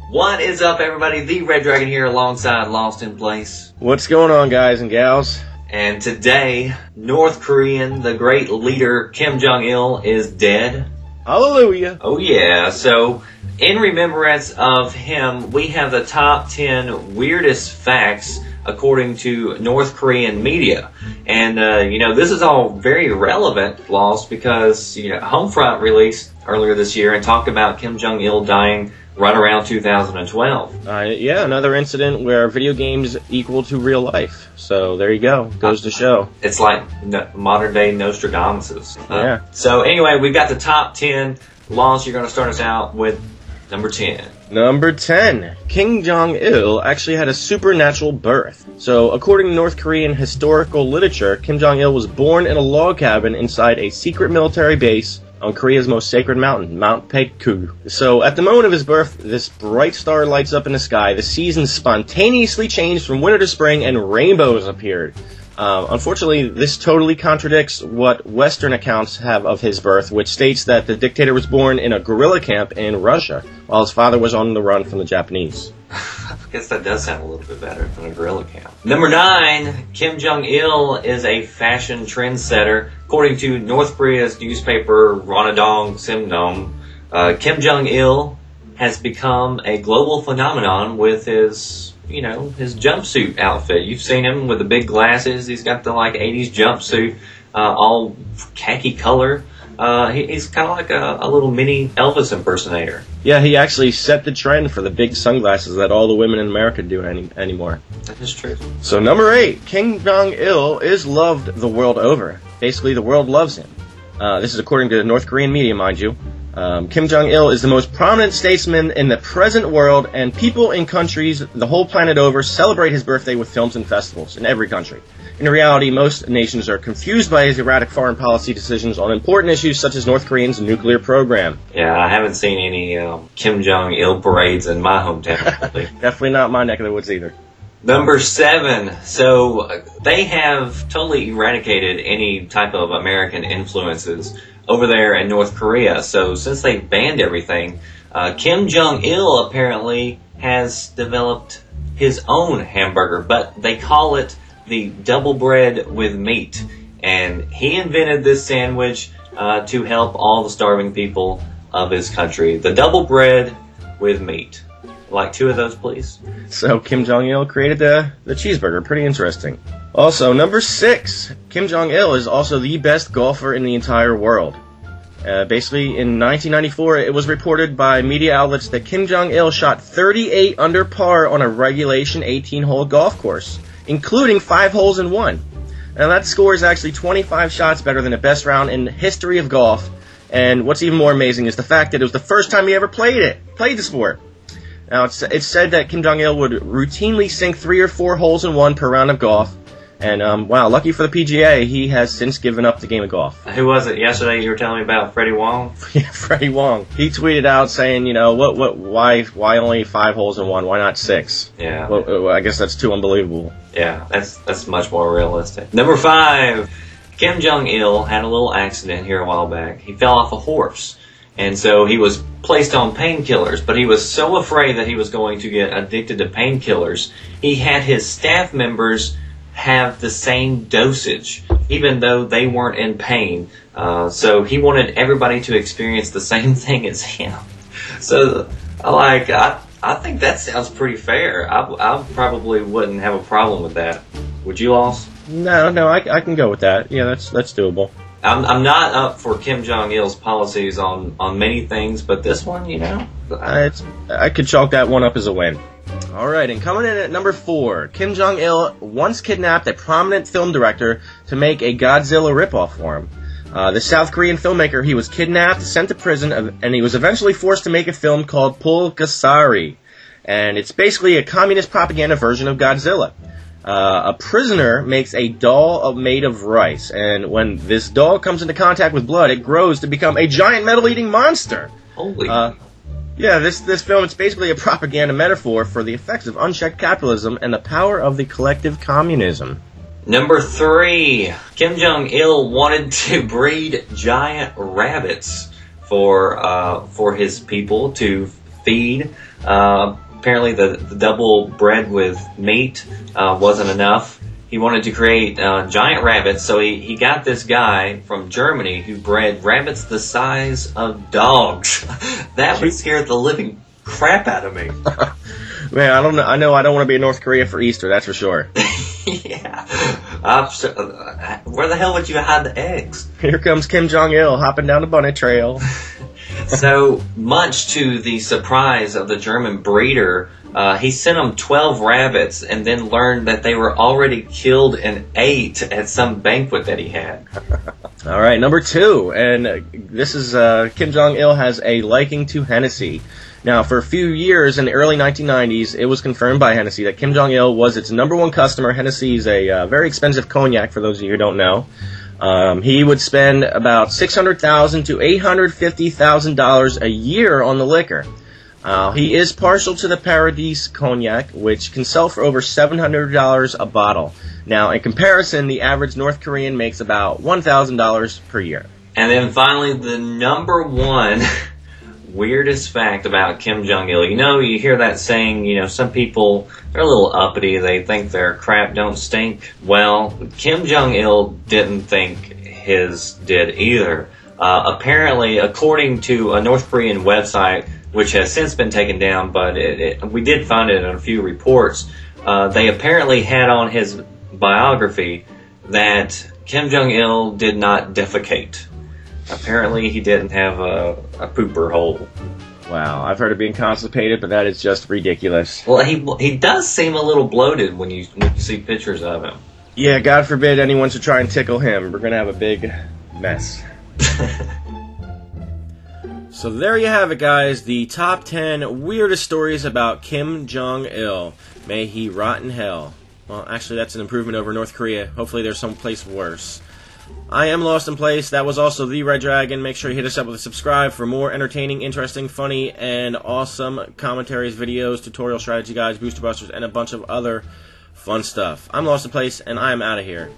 What is up, everybody? The Red Dragon here alongside Lost in Place. What's going on, guys and gals? And today, North Korean, the great leader Kim Jong-il is dead. Hallelujah. Oh yeah, so in remembrance of him, we have the top 10 weirdest facts according to North Korean media. And, this is all very relevant, Lost, because, Homefront released earlier this year and talked about Kim Jong-il dying right around 2012. Yeah, another incident where video games equal to real life. So there you go. Goes to show. It's like modern day Nostradamuses. Yeah. So anyway, we've got the top 10. Lost, you're going to start us out with number 10. Number 10. Kim Jong-il actually had a supernatural birth. So according to North Korean historical literature, Kim Jong-il was born in a log cabin inside a secret military base on Korea's most sacred mountain, Mount Painkillers. So at the moment of his birth, this bright star lights up in the sky, the seasons spontaneously changed from winter to spring, and rainbows appeared. Unfortunately, this totally contradicts what Western accounts have of his birth, which states that the dictator was born in a guerrilla camp in Russia, while his father was on the run from the Japanese. I guess that does sound a little bit better than a guerrilla camp. Number 9, Kim Jong-il is a fashion trendsetter. According to North Korea's newspaper Ronadong Simdong, Kim Jong-il has become a global phenomenon with his jumpsuit outfit. You've seen him with the big glasses. He's got the 80s jumpsuit, all khaki color. He's kind of like a little mini Elvis impersonator. Yeah, he actually set the trend for the big sunglasses that all the women in America do anymore. That is true. So number 8, Kim Jong-il is loved the world over. Basically, the world loves him. This is according to North Korean media, mind you. Kim Jong-il is the most prominent statesman in the present world, and people in countries the whole planet over celebrate his birthday with films and festivals in every country. In reality, most nations are confused by his erratic foreign policy decisions on important issues such as North Korea's nuclear program. Yeah, I haven't seen any Kim Jong-il parades in my hometown. Definitely not my neck of the woods either. Number 7. So they have totally eradicated any type of American influences over there in North Korea. So since they banned everything, Kim Jong-il apparently has developed his own hamburger, but they call it the double bread with meat. And he invented this sandwich to help all the starving people of his country. The double bread with meat. Like 2 of those, please. So Kim Jong-il created the cheeseburger. Pretty interesting. Also, number 6. Kim Jong-il is also the best golfer in the entire world. Basically, in 1994, it was reported by media outlets that Kim Jong-il shot 38 under par on a regulation 18-hole golf course, including 5 holes in 1. Now, that score is actually 25 shots better than the best round in the history of golf. And what's even more amazing is the fact that it was the first time he ever played the sport. Now, it's said that Kim Jong-il would routinely sink 3 or 4 holes in 1 per round of golf. And, wow, lucky for the PGA, he has since given up the game of golf. Who was it? Yesterday you were telling me about Freddie Wong? Yeah, Freddie Wong. He tweeted out saying, why only 5 holes in 1? Why not 6? Yeah. Well, I guess that's too unbelievable. Yeah, that's much more realistic. Number 5. Kim Jong-il had a little accident here a while back. He fell off a horse. And so he was placed on painkillers, but he was so afraid that he was going to get addicted to painkillers, he had his staff members have the same dosage, even though they weren't in pain. So he wanted everybody to experience the same thing as him. So, I think that sounds pretty fair. I probably wouldn't have a problem with that. Would you, Lost? No, I can go with that. Yeah, that's doable. I'm not up for Kim Jong-il's policies on many things, but this one, I could chalk that one up as a win. Alright, and coming in at number 4, Kim Jong-il once kidnapped a prominent film director to make a Godzilla ripoff for him. The South Korean filmmaker, he was kidnapped, sent to prison, and he was eventually forced to make a film called Pulgasari. And it's basically a communist propaganda version of Godzilla. A prisoner makes a doll made of rice, and when this doll comes into contact with blood, it grows to become a giant metal-eating monster. Holy. Yeah, this film, it's basically a propaganda metaphor for the effects of unchecked capitalism and the power of the collective communism. Number 3, Kim Jong-il wanted to breed giant rabbits for his people to feed Apparently the double bread with meat wasn't enough. He wanted to create giant rabbits, so he got this guy from Germany who bred rabbits the size of dogs. That would scare the living crap out of me. Man, I don't know. I know I don't want to be in North Korea for Easter. That's for sure. Yeah. Where the hell would you hide the eggs? Here comes Kim Jong-il hopping down the bunny trail. So, much to the surprise of the German breeder, he sent them 12 rabbits and then learned that they were already killed and ate at some banquet that he had. All right, number 2. And this is Kim Jong-il has a liking to Hennessy. Now, for a few years in the early 1990s, it was confirmed by Hennessy that Kim Jong-il was its #1 customer. Hennessy is a very expensive cognac, for those of you who don't know. He would spend about $600,000 to $850,000 a year on the liquor. He is partial to the Paradis cognac, which can sell for over $700 a bottle. Now, in comparison, the average North Korean makes about $1,000 per year. And then finally, the #1 weirdest fact about Kim Jong-il. You know, you hear that saying, you know, some people, they're a little uppity, they think their crap don't stink. Well, Kim Jong-il didn't think his did either. Apparently, according to a North Korean website, which has since been taken down, but we did find it in a few reports, they apparently had on his biography that Kim Jong-il did not defecate. Apparently, he didn't have a pooper hole. Wow, I've heard of being constipated, but that is just ridiculous. Well, he does seem a little bloated when you see pictures of him. Yeah, God forbid anyone should try and tickle him. We're going to have a big mess. So there you have it, guys. The top 10 weirdest stories about Kim Jong-il. May he rot in hell. Well, actually, that's an improvement over North Korea. Hopefully there's someplace worse. I am Lost in Place. That was also The Red Dragon. Make sure you hit us up with a subscribe for more entertaining, interesting, funny, and awesome commentaries, videos, tutorial strategy guides, booster busters, and a bunch of other fun stuff. I'm Lost in Place, and I am out of here.